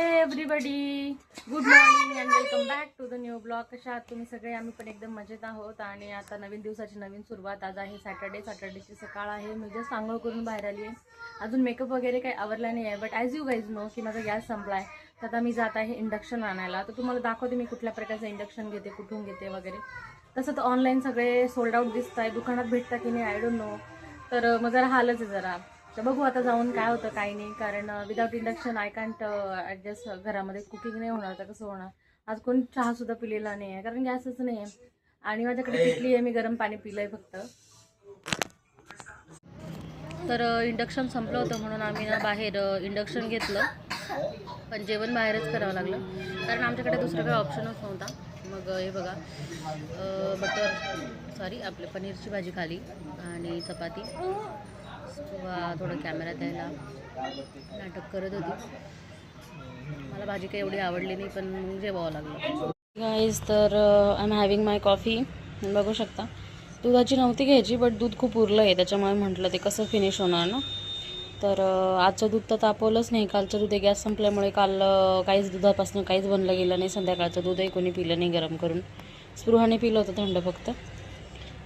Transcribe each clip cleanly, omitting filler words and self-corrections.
हे everybody, good morning and welcome back to the new blog. कशा आहात तुम्ही सगळे? आम्ही पण एकदम मजेत आहोत. आणि आता नवीन दिवसाची नवीन सुरुवात. आज आहे सॅटर्डेची सकाळ आहे. मी जस्ट आंघोळ करून बाहेर आली आहे. अजून मेकअप वगैरे काही आवरला नाही आहे, but as you guys know की माझा गॅस संपला आहे. तर आता मी जात आहे इंडक्शन आणायला. तर तुम्हाला दाखवते मी कुठल्या प्रकारचं इंडक्शन घेते, कुठून घेते वगैरे. तसं तर ऑनलाईन सगळे सोल्ड आउट दिसत आहे, दुकानात भेटतं की नाही आय डोंट नो. तर मग जरा हालच आहे जरा. तर बघू आता जाऊन काय होतं काय नाही, कारण without induction I can't adjust. घरामध्ये कुकिंग नाही होणार तर कसं होणार. आज कोणी चहासुद्धा पिलेला नाही आहे, कारण गॅसच नाही आहे. आणि माझ्याकडे पिटली आहे, मी गरम पाणी पिलं आहे फक्त. तर इंडक्शन संपलं होतं म्हणून आम्ही ना बाहेर इंडक्शन घेतलं, पण जेवण बाहेरच करावं लागलं, कारण आमच्याकडे दुसरं काही ऑप्शनच नव्हता. मग हे बघा, आपले पनीरची भाजी खाली आणि चपाती. थोडं कॅमेरा द्यायला नाटक करत होती. मला भाजी काही एवढी आवडली नाही, पण जेवावं लागलं गाईज. तर I am having my coffee. बघू शकता, दुधाची नव्हती घ्यायची, बट दूध खूप उरलं आहे, त्याच्यामुळे म्हटलं ते कसं फिनिश होणार ना. तर आजचं दूध तर तापवलंच नाही. कालचं दूध गॅस संपल्यामुळे काल काहीच दुधापासून काहीच बनलं गेलं नाही. संध्याकाळचं दूधही कोणी पिलं नाही गरम करून. स्पृहाने पिलं होतं थंड फक्त.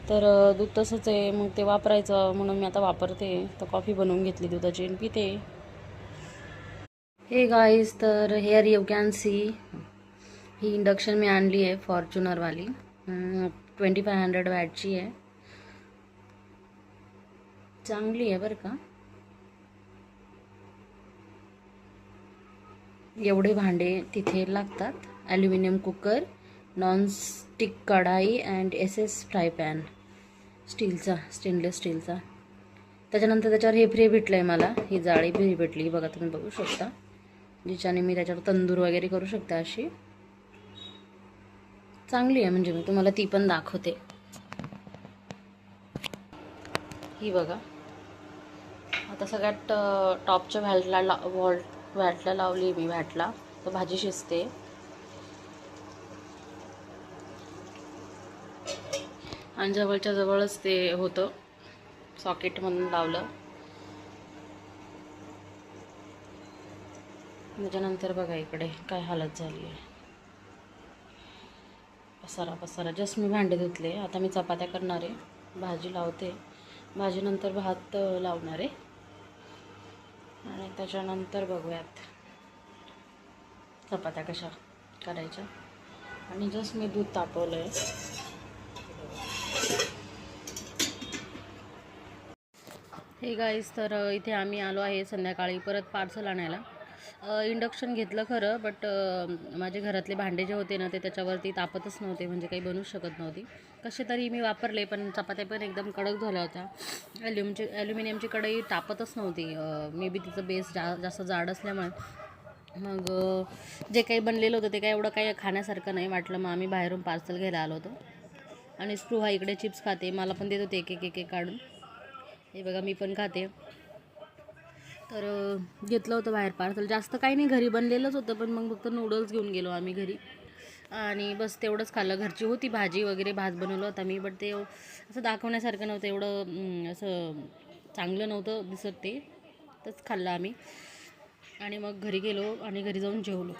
तर दूध तसंच आहे, मग ते वापरायचं म्हणून मी आता वापरते. तर कॉफी बनवून घेतली दुधाची आणि पिते. हे गाईज, तर हेअर यू कॅन सी ही इंडक्शन मी आणली आहे फॉर्च्युनरवाली. 2500 वॅटची आहे. चांगली आहे बरं का. एवढे भांडे तिथे लागतात. ॲल्युमिनियम कुकर, नॉनस्टिक कढाई and SS fry pan, stainless स्टीलचा. त्याच्यानंतर त्याच्यावर हे फ्री भेटलं आहे मला, ही जाळी फ्री भेटली बघा, तुम्ही बघू शकता, जिच्याने मी त्याच्यावर तंदूर वगैरे करू शकता. अशी चांगली आहे, म्हणजे मी तुम्हाला ती पण दाखवते. ही बघा. आता सगळ्यात टॉपच्या व्हॅटला लावली मी, व्हॅटला तर भाजी शिजते. आणि जवळच्या जवळच ते होतं, सॉकेट म्हणून लावलं. त्याच्यानंतर बघा इकडे काय हालत झाली आहे. पसारा. जस्ट मी भांडे धुतले. आता मी चपात्या करणार आहे, भाजी लावते. भाजीनंतर भात लावणार आहे आणि त्याच्यानंतर बघूयात चपात्या कशा करायच्या. आणि जस्ट मी दूध तापवलं आहे. हे गाईज, तर इथे आम्ही आलो आहे संध्याकाळी परत पार्सल आणायला. इंडक्शन घेतलं खरं, बट माझे घरातले भांडे जे होते ना ते त्याच्यावरती तापतच नव्हते, म्हणजे काही बनवूच शकत नव्हती. कसे तरी मी वापरले, पण चपात्या पण एकदम कडक झाल्या होत्या. ॲल्युमिनियमची कढई तापतच नव्हती. मे बी तिचं बेस जास्त जाड असल्यामुळे. मग जे काही बनलेलं होतं ते काय एवढं काही खाण्यासारखं नाही वाटलं. मग आम्ही बाहेरून पार्सल घ्यायला आलो होतो. आणि स्पृहा इकडे चिप्स खाते, मला पण देत होते एक काढून. हे बघा, मी पण खाते. तर घेतलं होतं बाहेर पार्सल. जास्त काही नाही, घरी बनलेलंच होतं, पण मग फक्त नूडल्स घेऊन गेलो आम्ही घरी आणि बस तेवढंच खाल्लं. घरची होती भाजी वगैरे, भात बनवलं होता मी, बट ते असं दाखवण्यासारखं नव्हतं, एवढं असं चांगलं नव्हतं दिसत ते. तसं खाल्लं आम्ही आणि मग घरी गेलो आणि घरी जाऊन जेवलो.